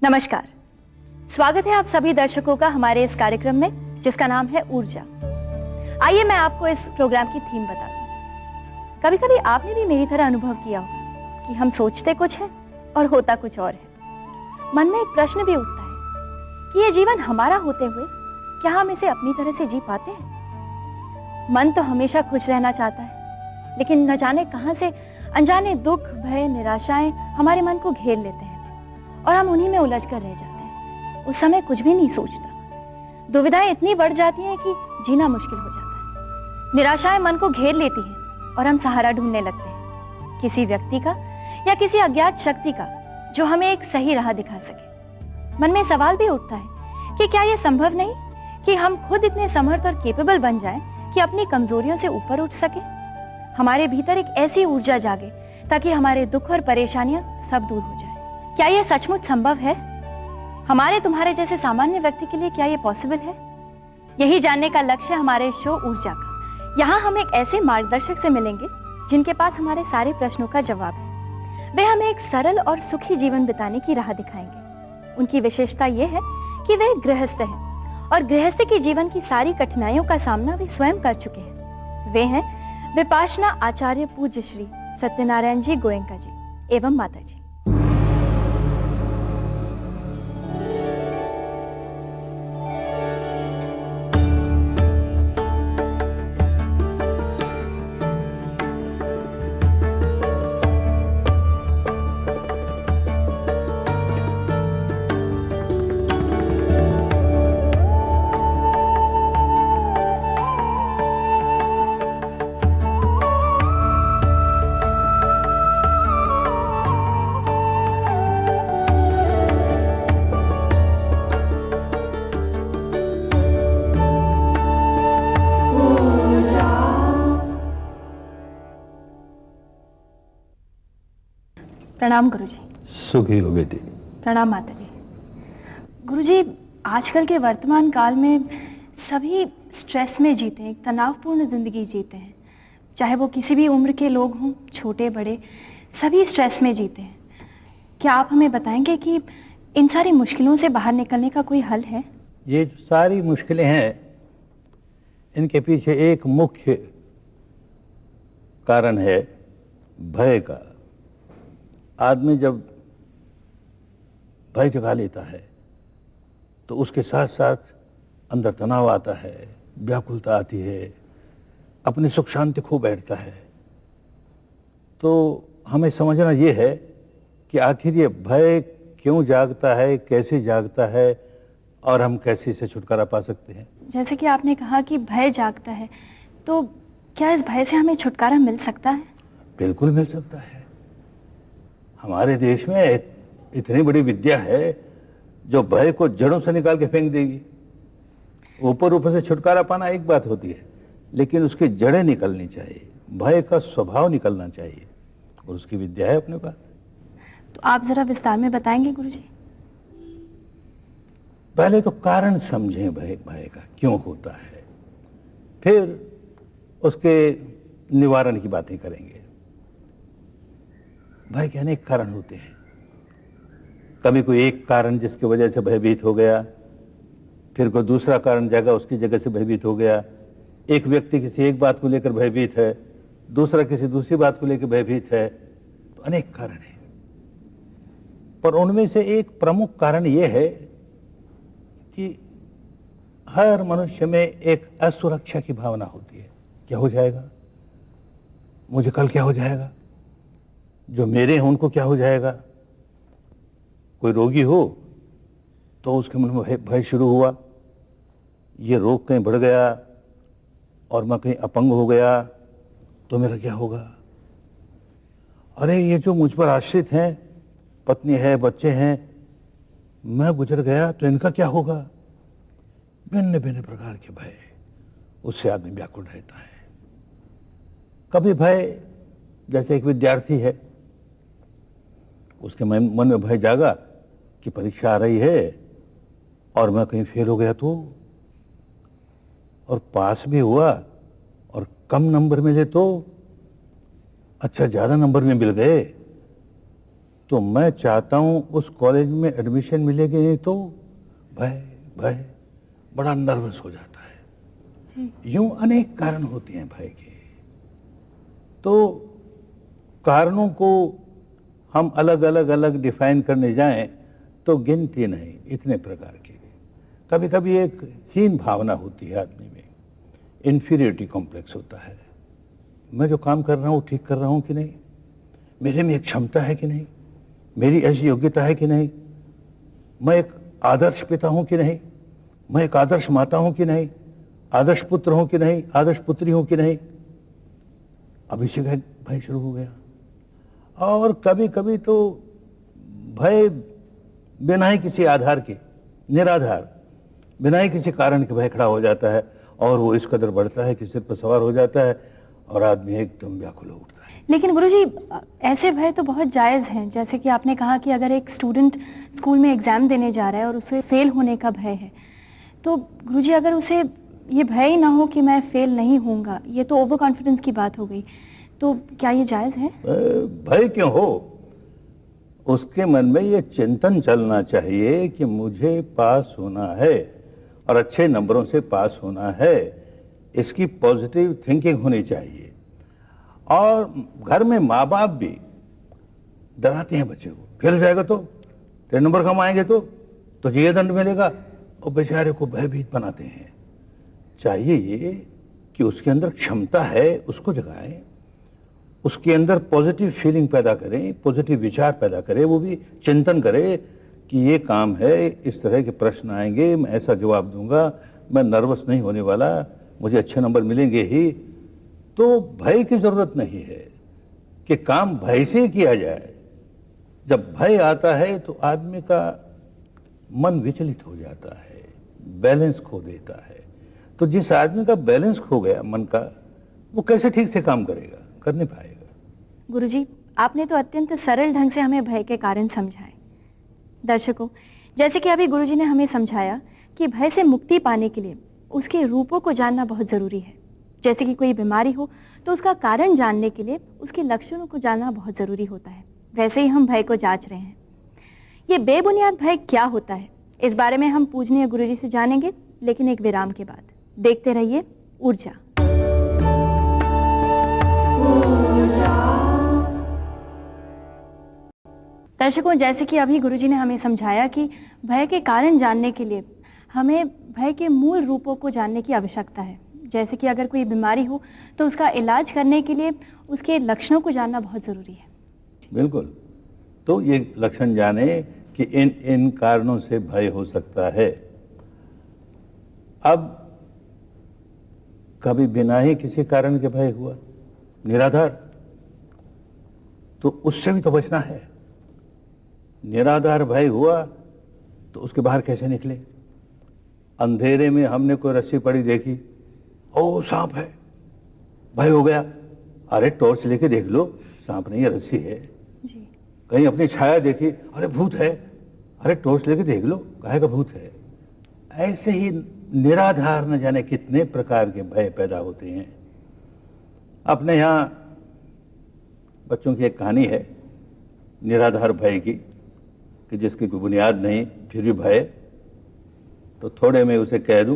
नमस्कार, स्वागत है आप सभी दर्शकों का हमारे इस कार्यक्रम में जिसका नाम है ऊर्जा। आइए मैं आपको इस प्रोग्राम की थीम बता दूं। कभी कभी आपने भी मेरी तरह अनुभव किया होगा कि हम सोचते कुछ है और होता कुछ और है। मन में एक प्रश्न भी उठता है कि ये जीवन हमारा होते हुए क्या हम इसे अपनी तरह से जी पाते हैं? मन तो हमेशा खुश रहना चाहता है, लेकिन न जाने कहां से अनजाने दुख, भय, निराशाएं हमारे मन को घेर लेते हैं और हम उन्हीं में उलझ कर रह जाते हैं। उस समय कुछ भी नहीं सोचता। दुविधाएं इतनी बढ़ जाती हैं कि जीना मुश्किल हो जाता है। निराशाएं मन को घेर लेती हैं और हम सहारा ढूंढने लगते हैं, किसी व्यक्ति का या किसी अज्ञात शक्ति का जो हमें एक सही राह दिखा सके। मन में सवाल भी उठता है कि क्या यह संभव नहीं कि हम खुद इतने समर्थ और केपेबल बन जाएं कि अपनी कमजोरियों से ऊपर उठ सके। हमारे भीतर एक ऐसी ऊर्जा जागे ताकि हमारे दुख और परेशानियां सब दूर हो जाए। क्या यह सचमुच संभव है? हमारे तुम्हारे जैसे सामान्य व्यक्ति के लिए क्या यह पॉसिबल है? यही जानने का लक्ष्य हमारे शो ऊर्जा का। यहाँ हम एक ऐसे मार्गदर्शक से मिलेंगे जिनके पास हमारे सारे प्रश्नों का जवाब है। वे हमें एक सरल और सुखी जीवन बिताने की राह दिखाएंगे। उनकी विशेषता यह है कि वे गृहस्थ हैं और गृहस्थ के जीवन की सारी कठिनाइयों का सामना वे स्वयं कर चुके हैं। वे हैं विपाशना आचार्य पूज्य श्री सत्यनारायण जी गोयंका जी एवं माता जी। प्रणाम गुरुजी। सुखी हो बेटी। प्रणाम माता जी। गुरुजी, आजकल के वर्तमान काल में सभी स्ट्रेस में जीते हैं, एक तनावपूर्ण जिंदगी जीते हैं। चाहे वो किसी भी उम्र के लोग हों, छोटे बड़े, सभी स्ट्रेस में जीते हैं। क्या आप हमें बताएंगे कि इन सारी मुश्किलों से बाहर निकलने का कोई हल है? ये जो सारी मुश्किलें हैं, इनके पीछे एक मुख्य कारण है भय का। आदमी जब भय जगा लेता है तो उसके साथ साथ अंदर तनाव आता है, व्याकुलता आती है, अपनी सुख शांति खो बैठता है। तो हमें समझना ये है कि आखिर ये भय क्यों जागता है, कैसे जागता है और हम कैसे इसे छुटकारा पा सकते हैं। जैसे कि आपने कहा कि भय जागता है, तो क्या इस भय से हमें छुटकारा मिल सकता है? बिल्कुल मिल सकता है। हमारे देश में इतनी बड़ी विद्या है जो भय को जड़ों से निकाल के फेंक देगी। ऊपर ऊपर से छुटकारा पाना एक बात होती है, लेकिन उसकी जड़ें निकलनी चाहिए, भय का स्वभाव निकलना चाहिए, और उसकी विद्या है अपने पास। तो आप जरा विस्तार में बताएंगे गुरुजी। पहले तो कारण समझें भय का क्यों होता है, फिर उसके निवारण की बातें करेंगे। भय के अनेक कारण होते हैं। कभी कोई एक कारण जिसकी वजह से भयभीत हो गया, फिर कोई दूसरा कारण जागा उसकी जगह से भयभीत हो गया। एक व्यक्ति किसी एक बात को लेकर भयभीत है, दूसरा किसी दूसरी बात को लेकर भयभीत है। तो अनेक कारण हैं, पर उनमें से एक प्रमुख कारण यह है कि हर मनुष्य में एक असुरक्षा की भावना होती है। क्या हो जाएगा, मुझे कल क्या हो जाएगा, जो मेरे हैं उनको क्या हो जाएगा। कोई रोगी हो तो उसके मन में भय शुरू हुआ, ये रोग कहीं बढ़ गया और मैं कहीं अपंग हो गया तो मेरा क्या होगा। अरे ये जो मुझ पर आश्रित हैं, पत्नी है, बच्चे हैं, मैं गुजर गया तो इनका क्या होगा। भिन्न भिन्न प्रकार के भय, उससे आदमी व्याकुल रहता है। कभी भय, जैसे एक विद्यार्थी है, उसके मन में भय जागा कि परीक्षा आ रही है और मैं कहीं फेल हो गया तो, और पास भी हुआ और कम नंबर मिले तो, अच्छा ज्यादा नंबर में मिल गए तो मैं चाहता हूं उस कॉलेज में एडमिशन मिलेगी नहीं तो भय भय बड़ा नर्वस हो जाता है जी। यूं अनेक कारण होते हैं भय के। तो कारणों को हम अलग अलग डिफाइन करने जाएं तो गिनती नहीं, इतने प्रकार के। कभी कभी एक हीन भावना होती है आदमी में, इंफीरियरिटी कॉम्प्लेक्स होता है। मैं जो काम कर रहा हूं ठीक कर रहा हूं कि नहीं, मेरे में एक क्षमता है कि नहीं, मेरी ऐसी योग्यता है कि नहीं, मैं एक आदर्श पिता हूं कि नहीं, मैं एक आदर्श माता हूं कि नहीं, आदर्श पुत्र हूं कि नहीं, आदर्श पुत्री हूं कि नहीं। अभिषेक भय शुरू हो गया। और कभी कभी तो भय बिना ही किसी आधार के, निराधार, बिना ही किसी कारण के भय खड़ा हो जाता है और वो इस कदर बढ़ता है कि सिर पर सवार हो जाता है और आदमी एकदम व्याकुल हो उठता है। लेकिन गुरुजी, ऐसे भय तो बहुत जायज़ हैं। जैसे कि आपने कहा कि अगर एक स्टूडेंट स्कूल में एग्जाम देने जा रहा है और उसे फेल होने का भय है, तो गुरुजी अगर उसे ये भय ही ना हो कि मैं फेल नहीं होऊंगा, ये तो ओवर कॉन्फिडेंस की बात हो गई, तो क्या ये जायज़ है? भय क्यों हो, उसके मन में ये चिंतन चलना चाहिए कि मुझे पास होना है और अच्छे नंबरों से पास होना है। इसकी पॉजिटिव थिंकिंग होनी चाहिए। और घर में माँ बाप भी डराते हैं बच्चे को, फेल हो जाएगा तो, तेरे नंबर कम आएंगे तो तुझे ये दंड मिलेगा, और बेचारे को भयभीत बनाते हैं। चाहिए ये कि उसके अंदर क्षमता है, उसको जगाएं, उसके अंदर पॉजिटिव फीलिंग पैदा करें, पॉजिटिव विचार पैदा करें, वो भी चिंतन करे कि ये काम है, इस तरह के प्रश्न आएंगे, मैं ऐसा जवाब दूंगा, मैं नर्वस नहीं होने वाला, मुझे अच्छे नंबर मिलेंगे ही। तो भय की जरूरत नहीं है कि काम भय से किया जाए। जब भय आता है तो आदमी का मन विचलित हो जाता है, बैलेंस खो देता है। तो जिस आदमी का बैलेंस खो गया मन का, वो कैसे ठीक से काम करेगा, कर नहीं पाएगा। गुरुजी, आपने तो अत्यंत सरल ढंग से हमें भय के कारण समझाए। दर्शकों, जैसे कि अभी गुरुजी ने हमें समझाया कि भय से मुक्ति पाने के लिए उसके रूपों को जानना बहुत ज़रूरी है। जैसे कि कोई बीमारी हो तो उसका कारण जानने के लिए उसके लक्षणों को जानना बहुत ज़रूरी होता है, वैसे ही हम भय को जांच रहे हैं। ये बेबुनियाद भय क्या होता है, इस बारे में हम पूजनीय गुरुजी से जानेंगे, लेकिन एक विराम के बाद। देखते रहिए ऊर्जा। दर्शकों, जैसे कि अभी गुरुजी ने हमें समझाया कि भय के कारण जानने के लिए हमें भय के मूल रूपों को जानने की आवश्यकता है। जैसे कि अगर कोई बीमारी हो तो उसका इलाज करने के लिए उसके लक्षणों को जानना बहुत ज़रूरी है। बिल्कुल। तो ये लक्षण जाने कि इन इन कारणों से भय हो सकता है। अब कभी बिना ही किसी कारण के भय हुआ, निराधार, तो उससे भी तो बचना है। निराधार भय हुआ तो उसके बाहर कैसे निकले? अंधेरे में हमने कोई रस्सी पड़ी देखी, ओ सांप है, भय हो गया। अरे टॉर्च लेके देख लो, सांप नहीं है, रस्सी है। जी। कहीं अपनी छाया देखी, अरे भूत है, अरे टॉर्च लेके देख लो, काहे का भूत है। ऐसे ही निराधार न जाने कितने प्रकार के भय पैदा होते हैं। अपने यहाँ बच्चों की एक कहानी है निराधार भय की, कि जिसकी कोई बुनियाद नहीं फिर भी भय। तो थोड़े मैं उसे कह दूं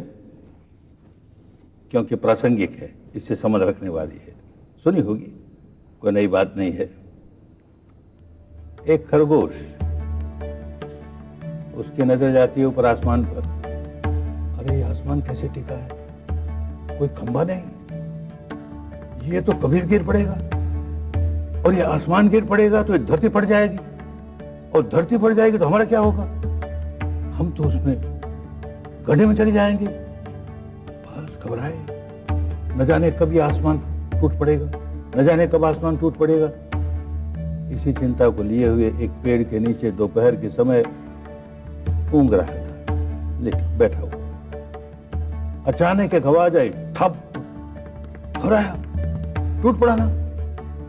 क्योंकि प्रासंगिक है, इससे समझ रखने वाली है। सुनी होगी, कोई नई बात नहीं है। एक खरगोश, उसकी नजर जाती है ऊपर आसमान पर। अरे ये आसमान कैसे टिका है, कोई खंभा नहीं, ये तो कभी गिर पड़ेगा, और ये आसमान गिर पड़ेगा तो ये धरती फट जाएगी, और धरती फट जाएगी तो हमारा क्या होगा, हम तो उसमें गड्ढे में चले जाएंगे। बस घबराए, न जाने कब ये आसमान टूट पड़ेगा, न जाने कब आसमान टूट पड़ेगा। इसी चिंता को लिए हुए एक पेड़ के नीचे दोपहर के समय ऊँघ रहा था, लेकिन बैठा हुआ। अचानक एक आवाज आई, थप, घबराया, टूट पड़ा ना,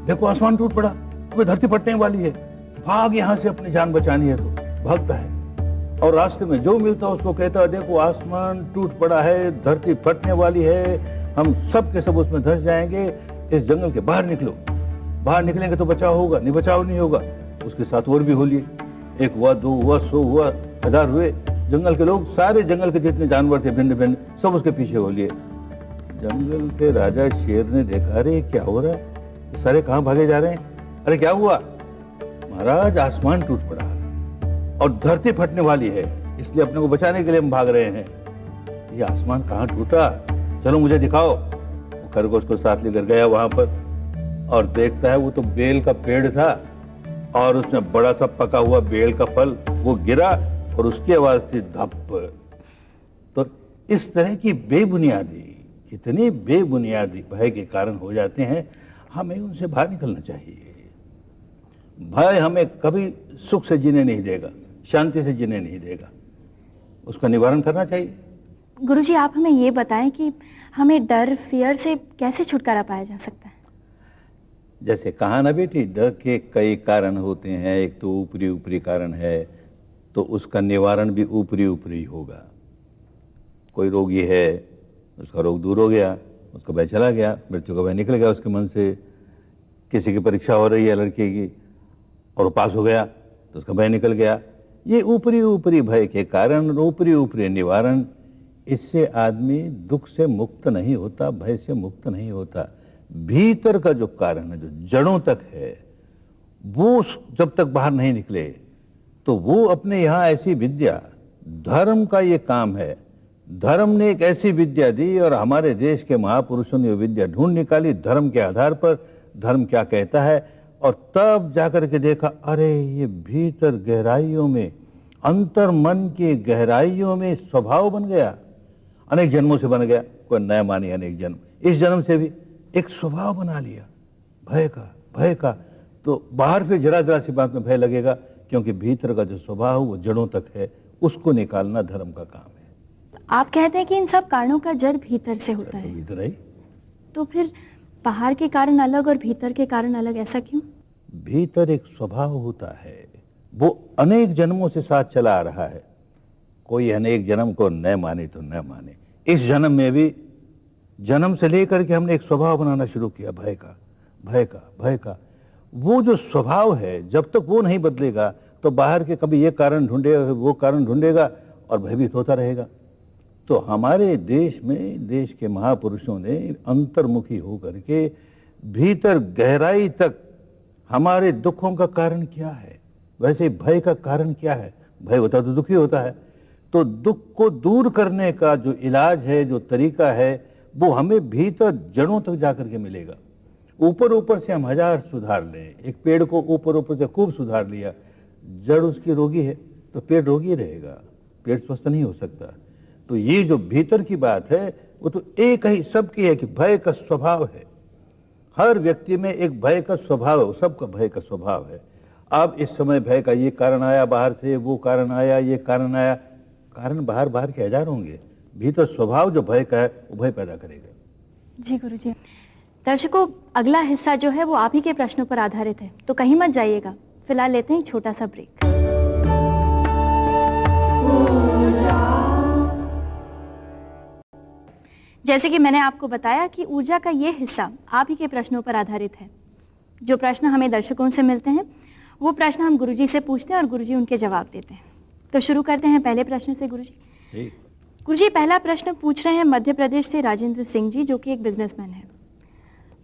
देखो आसमान टूट पड़ा, तुम्हें धरती फटने वाली है, भाग यहां से, अपनी जान बचानी है। तो भागता है और रास्ते में जो मिलता है उसको कहता है, देखो आसमान टूट पड़ा है, धरती फटने वाली है, हम सब के सब उसमें धंस जाएंगे, इस जंगल के बाहर निकलो। बाहर निकलेंगे तो बचाव होगा, नहीं बचाव नहीं होगा, उसके साथ और भी हो लिए। एक हुआ, दो हुआ, 100 हुआ, 1000 हुए। जंगल के लोग, सारे जंगल के जितने जानवर थे भिन्न भिन्न, सब उसके पीछे हो लिए। जंगल के राजा शेर ने देखा, अरे क्या हो रहा है, सारे कहाँ भागे जा रहे हैं? अरे क्या हुआ? महाराज, आसमान टूट पड़ा और धरती फटने वाली है, इसलिए अपने को बचाने के लिए हम भाग रहे हैं। ये आसमान कहाँ टूटा, चलो मुझे दिखाओ। वो खरगोश को साथ लेकर गया वहां पर और देखता है वो तो बेल का पेड़ था और उसमें बड़ा सा पका हुआ बेल का फल वो गिरा और उसकी आवाज थी धप। तो इस तरह की बेबुनियादी, इतने बेबुनियादी भय के कारण हो जाते हैं, हमें उनसे बाहर निकलना चाहिए। भय हमें कभी सुख से जीने नहीं देगा, शांति से जीने नहीं देगा, उसका निवारण करना चाहिए। गुरुजी, आप हमें ये बताएं कि हमें डर, फियर से कैसे छुटकारा पाया जा सकता है? जैसे कहा ना बेटी, डर के कई कारण होते हैं। एक तो ऊपरी ऊपरी कारण है, तो उसका निवारण भी ऊपरी ऊपरी होगा। कोई रोगी है, उसका रोग दूर हो गया, उसका भय चला गया, मृत्यु का भय निकल गया उसके मन से। किसी की परीक्षा हो रही है लड़के की और वो पास हो गया तो उसका भय निकल गया। ये ऊपरी ऊपरी भय के कारण, ऊपरी ऊपरी निवारण, इससे आदमी दुख से मुक्त नहीं होता, भय से मुक्त नहीं होता। भीतर का जो कारण है, जो जड़ों तक है, वो जब तक बाहर नहीं निकले तो वो अपने यहां ऐसी विद्या, धर्म का ये काम है, धर्म ने एक ऐसी विद्या दी और हमारे देश के महापुरुषों ने विद्या ढूंढ निकाली धर्म के आधार पर, धर्म क्या कहता है, और तब जाकर के देखा, अरे ये भीतर गहराइयों में, अंतर मन की गहराइयों में स्वभाव बन गया, अनेक जन्मों से बन गया। कोई नया मानी अनेक जन्म, इस जन्म से भी एक स्वभाव बना लिया भय का। तो बाहर से जरा जरा सी बात में भय लगेगा, क्योंकि भीतर का जो स्वभाव वो जड़ों तक है, उसको निकालना धर्म का काम है। आप कहते हैं कि इन सब कारणों का जड़ भीतर से होता है, भीतर ही। तो फिर बाहर के कारण अलग और भीतर के कारण अलग, ऐसा क्यों? भीतर एक स्वभाव होता है, वो अनेक जन्मों से साथ चला आ रहा है। कोई अनेक जन्म को न माने तो न माने, इस जन्म में भी जन्म से लेकर के हमने एक स्वभाव बनाना शुरू किया भय का। वो जो स्वभाव है, जब तक वो नहीं बदलेगा तो बाहर के कभी ये कारण ढूंढेगा, वो कारण ढूंढेगा और भयभीत होता रहेगा। तो हमारे देश में, देश के महापुरुषों ने अंतर्मुखी होकर के भीतर गहराई तक हमारे दुखों का कारण क्या है, वैसे भय का कारण क्या है। भय होता तो दुखी होता है, तो दुख को दूर करने का जो इलाज है, जो तरीका है, वो हमें भीतर जड़ों तक जाकर के मिलेगा। ऊपर ऊपर से हम 1000 सुधार लें, एक पेड़ को ऊपर ऊपर से खूब सुधार लिया, जड़ उसकी रोगी है तो पेड़ रोगी रहेगा, पेड़ स्वस्थ नहीं हो सकता। तो ये जो भीतर की बात है वो तो एक ही सबकी है कि भय का स्वभाव है, हर व्यक्ति में एक भय का स्वभाव है, सबका भय का स्वभाव है। अब इस समय भय का ये कारण आया बाहर से, वो कारण आया, ये कारण आया, कारण बाहर के 1000 होंगे, भीतर स्वभाव जो भय का है वो भय पैदा करेगा। जी गुरुजी। दर्शकों, अगला हिस्सा जो है वो आप ही के प्रश्नों पर आधारित है, तो कहीं मत जाइएगा। फिलहाल लेते हैं एक छोटा सा ब्रेक। जैसे कि मैंने आपको बताया कि ऊर्जा का ये हिस्सा आप ही के प्रश्नों पर आधारित है। जो प्रश्न हमें दर्शकों से मिलते हैं वो प्रश्न हम गुरुजी से पूछते हैं और गुरुजी उनके जवाब देते हैं। तो शुरू करते हैं पहले प्रश्न से गुरुजी। गुरुजी, पहला प्रश्न पूछ रहे हैं मध्य प्रदेश से राजेंद्र सिंह जी, जो कि एक बिजनेसमैन है।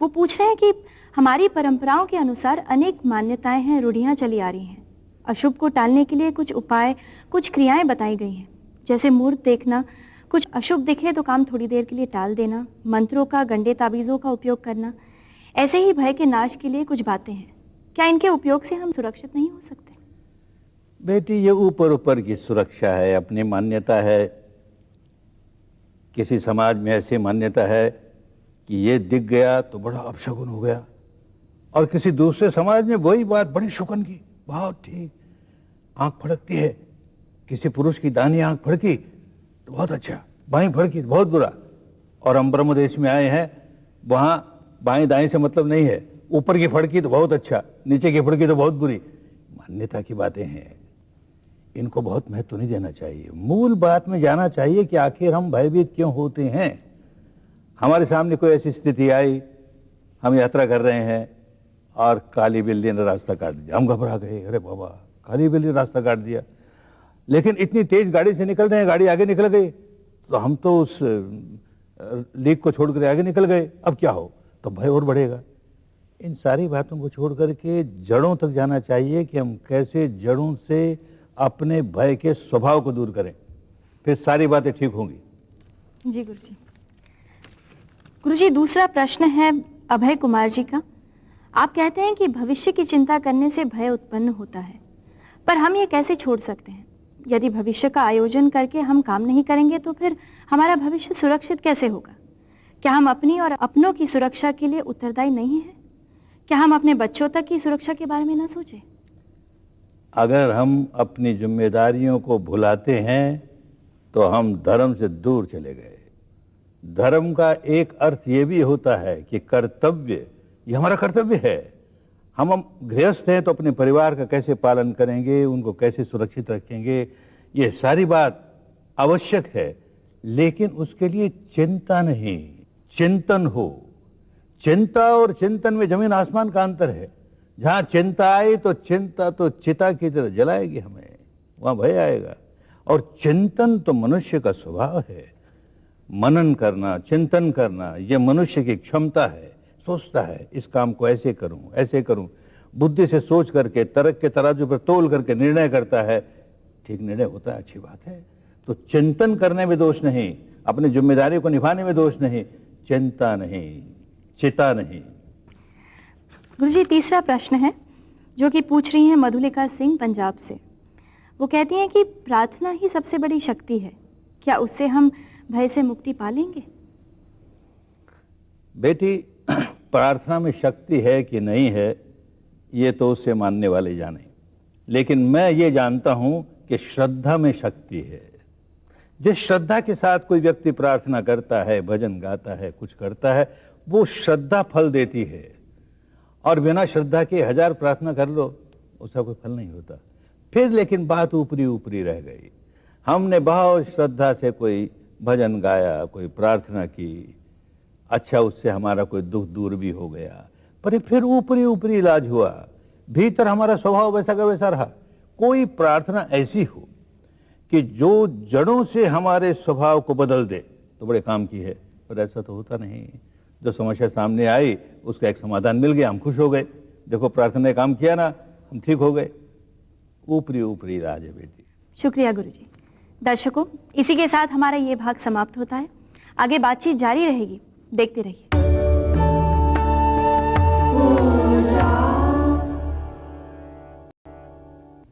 वो पूछ रहे हैं कि हमारी परंपराओं के अनुसार अनेक मान्यताएं हैं, रूढ़ियां चली आ रही हैं। अशुभ को टालने के लिए कुछ उपाय, कुछ क्रियाएं बताई गई हैं, जैसे मुहूर्त देखना, कुछ अशुभ दिखे तो काम थोड़ी देर के लिए टाल देना, मंत्रों का, गंडे ताबीजों का उपयोग करना। ऐसे ही भय के नाश के लिए कुछ बातें हैं। क्या इनके उपयोग से हम सुरक्षित नहीं हो सकते? बेटी, ये ऊपर ऊपर की सुरक्षा है, अपनी मान्यता है। किसी समाज में ऐसी मान्यता है कि ये दिख गया तो बड़ा अपशगुन हो गया, और किसी दूसरे समाज में वही बात बड़ी शुकन की, बहुत ठीक, आंख फड़कती है। किसी पुरुष की दाहिनी आंख फड़की तो बहुत अच्छा, बाएं फड़की तो बहुत बुरा। और हम ब्रह्म देश में आए हैं, वहां बाएं दाएं से मतलब नहीं है, ऊपर की फड़की तो बहुत अच्छा, नीचे की फड़की तो बहुत बुरी। मान्यता की बातें हैं, इनको बहुत महत्व नहीं देना चाहिए। मूल बात में जाना चाहिए कि आखिर हम भयभीत क्यों होते हैं। हमारे सामने कोई ऐसी स्थिति आई, हम यात्रा कर रहे हैं और काली बिल्ली ने रास्ता काट दिया। हम घबरा गए, अरे बाबा काली बिल्ली ने रास्ता काट दिया। लेकिन इतनी तेज गाड़ी से निकल रहे हैं, गाड़ी आगे निकल गई, तो हम तो उस लीक को छोड़कर आगे निकल गए। अब क्या हो, तो भय और बढ़ेगा। इन सारी बातों को छोड़ करके जड़ों तक जाना चाहिए कि हम कैसे जड़ों से अपने भय के स्वभाव को दूर करें, फिर सारी बातें ठीक होंगी। जी गुरुजी। गुरुजी, दूसरा प्रश्न है अभय कुमार जी का। आप कहते हैं कि भविष्य की चिंता करने से भय उत्पन्न होता है, पर हम ये कैसे छोड़ सकते हैं? यदि भविष्य का आयोजन करके हम काम नहीं करेंगे तो फिर हमारा भविष्य सुरक्षित कैसे होगा? क्या हम अपनी और अपनों की सुरक्षा के लिए उत्तरदायी नहीं हैं? क्या हम अपने बच्चों तक की सुरक्षा के बारे में ना सोचें? अगर हम अपनी जिम्मेदारियों को भुलाते हैं तो हम धर्म से दूर चले गए। धर्म का एक अर्थ ये भी होता है कि कर्तव्य, ये हमारा कर्तव्य है। हम गृहस्थ हैं तो अपने परिवार का कैसे पालन करेंगे, उनको कैसे सुरक्षित रखेंगे, ये सारी बात आवश्यक है। लेकिन उसके लिए चिंता नहीं, चिंतन हो। चिंता और चिंतन में जमीन आसमान का अंतर है। जहां चिंता आई तो चिंता तो चिता की तरह जलाएगी हमें, वहां भय आएगा। और चिंतन तो मनुष्य का स्वभाव है। मनन करना, चिंतन करना, यह मनुष्य की क्षमता है। सोचता है इस काम को ऐसे करूं, ऐसे करूं, बुद्धि से सोच करके तर्क के तराजू पर तोल करके निर्णय करता है। ठीक निर्णय होता है, अच्छी बात है। तो चिंतन करने में दोष नहीं, अपनी जिम्मेदारी को निभाने में दोष नहीं। चिंता नहीं, चिता नहीं। गुरुजी, तीसरा प्रश्न है जो कि पूछ रही हैं मधुलिका सिंह पंजाब से। वो कहती हैं कि प्रार्थना ही सबसे बड़ी शक्ति है, क्या उससे हम भय से मुक्ति पा लेंगे? बेटी, प्रार्थना में शक्ति है कि नहीं है ये तो उससे मानने वाले जाने, लेकिन मैं ये जानता हूं कि श्रद्धा में शक्ति है। जिस श्रद्धा के साथ कोई व्यक्ति प्रार्थना करता है, भजन गाता है, कुछ करता है, वो श्रद्धा फल देती है। और बिना श्रद्धा के 1000 प्रार्थना कर लो, उसका कोई फल नहीं होता। फिर लेकिन बात ऊपरी ऊपरी रह गई। हमने बहुत श्रद्धा से कोई भजन गाया, कोई प्रार्थना की, अच्छा उससे हमारा कोई दुख दूर भी हो गया, पर फिर ऊपरी ऊपरी इलाज हुआ, भीतर हमारा स्वभाव वैसा का वैसा रहा। कोई प्रार्थना ऐसी हो कि जो जड़ों से हमारे स्वभाव को बदल दे तो बड़े काम की है, पर ऐसा तो होता नहीं। जो समस्या सामने आई उसका एक समाधान मिल गया, हम खुश हो गए। देखो प्रार्थना ने काम किया ना, हम ठीक हो गए। ऊपरी ऊपरी इलाज है बेटी। शुक्रिया गुरुजी। दर्शकों, इसी के साथ हमारा ये भाग समाप्त होता है। आगे बातचीत जारी रहेगी, देखते रहिए।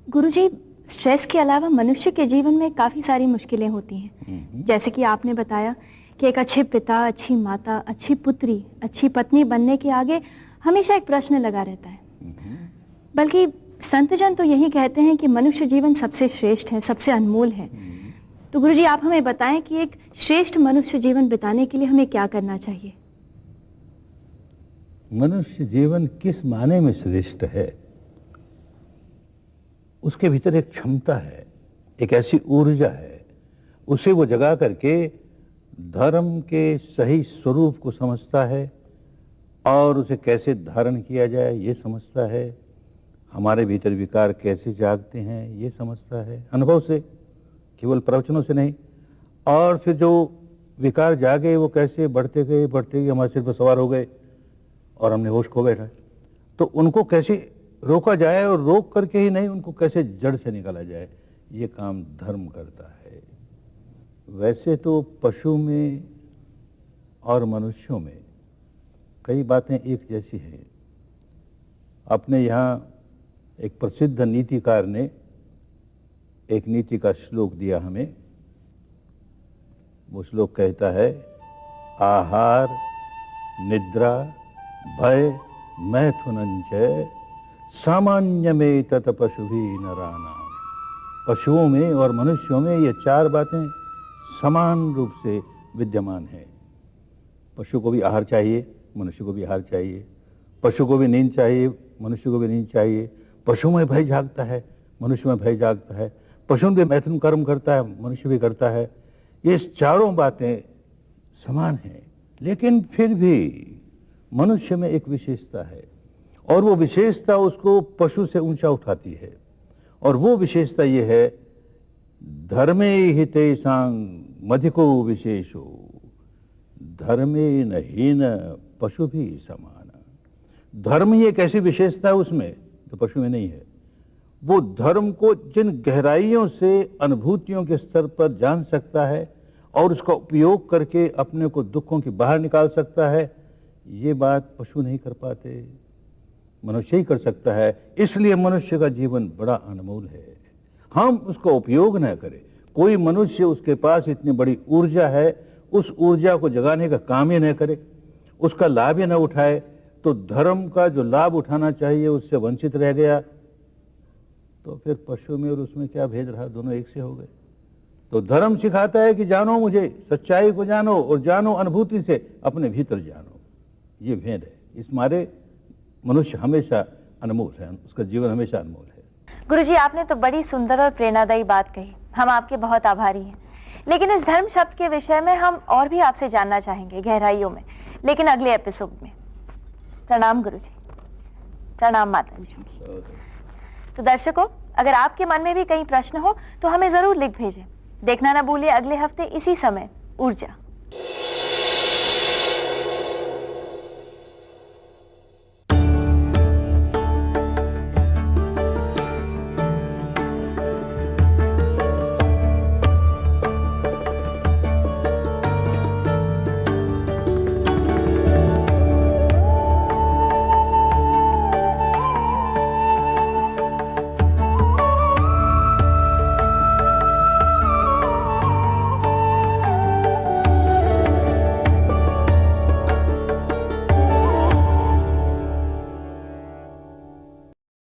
गुरुजी, स्ट्रेस के अलावा मनुष्य के जीवन में काफी सारी मुश्किलें होती हैं। जैसे कि आपने बताया कि एक अच्छे पिता, अच्छी माता, अच्छी पुत्री, अच्छी पत्नी बनने के आगे हमेशा एक प्रश्न लगा रहता है। बल्कि संतजन तो यही कहते हैं कि मनुष्य जीवन सबसे श्रेष्ठ है, सबसे अनमोल है। तो गुरुजी, आप हमें बताएं कि एक श्रेष्ठ मनुष्य जीवन बिताने के लिए हमें क्या करना चाहिए? मनुष्य जीवन किस माने में श्रेष्ठ है? उसके भीतर एक क्षमता है, एक ऐसी ऊर्जा है, उसे वो जगा करके धर्म के सही स्वरूप को समझता है और उसे कैसे धारण किया जाए ये समझता है। हमारे भीतर विकार कैसे जागते हैं ये समझता है, अनुभव से, केवल प्रवचनों से नहीं। और फिर जो विकार जागे वो कैसे बढ़ते गए हमारे सिर पर सवार हो गए और हमने होश खो बैठा। तो उनको कैसे रोका जाए, और रोक करके ही नहीं, उनको कैसे जड़ से निकाला जाए, ये काम धर्म करता है। वैसे तो पशु में और मनुष्यों में कई बातें एक जैसी हैं। अपने यहाँ एक प्रसिद्ध नीतिकार ने एक नीति का श्लोक दिया हमें। वो श्लोक कहता है, आहार, निद्रा, भय, मैथुनंच सामान्य में तत पशुभी नरानाम। पशुओं में और मनुष्यों में ये 4 बातें समान रूप से विद्यमान है। पशु को भी आहार चाहिए, मनुष्य को भी आहार चाहिए। पशु को भी नींद चाहिए, मनुष्य को भी नींद चाहिए। पशु में भय जागता है, मनुष्य में भय जागता है। पशु भी मैथुन कर्म करता है, मनुष्य भी करता है। ये 4 बातें समान हैं, लेकिन फिर भी मनुष्य में एक विशेषता है। और वो विशेषता उसको पशु से ऊंचा उठाती है। और वो विशेषता ये है, धर्मे हितेषां मधिको विशेषो धर्मे न हीन पशु भी समान। धर्म ही एक ऐसी विशेषता है उसमें जो पशु में नहीं है। वो धर्म को जिन गहराइयों से अनुभूतियों के स्तर पर जान सकता है और उसका उपयोग करके अपने को दुखों के बाहर निकाल सकता है, ये बात पशु नहीं कर पाते, मनुष्य ही कर सकता है। इसलिए मनुष्य का जीवन बड़ा अनमोल है। हम उसका उपयोग न करें, कोई मनुष्य उसके पास इतनी बड़ी ऊर्जा है, उस ऊर्जा को जगाने का काम ही न करे, उसका लाभ ही न उठाए, तो धर्म का जो लाभ उठाना चाहिए उससे वंचित रह गया, तो फिर पशु में और उसमें क्या भेद रहा, दोनों एक से हो गए। तो धर्म सिखाता है कि जानो मुझे, सच्चाई को जानो और जानो अनुभूति से अपने भीतर जानो। ये भेद है। इस मारे मनुष्य हमेशा अनमोल है, उसका जीवन हमेशा अनमोल है। गुरुजी, आपने तो बड़ी सुंदर और प्रेरणादायी बात कही, हम आपके बहुत आभारी हैं। लेकिन इस धर्म शब्द के विषय में हम और भी आपसे जानना चाहेंगे गहराइयों में, लेकिन अगले एपिसोड में। प्रणाम गुरुजी। प्रणाम माता जी। तो दर्शकों, अगर आपके मन में भी कई प्रश्न हो तो हमें जरूर लिख भेजें। देखना ना भूलिए अगले हफ्ते इसी समय ऊर्जा।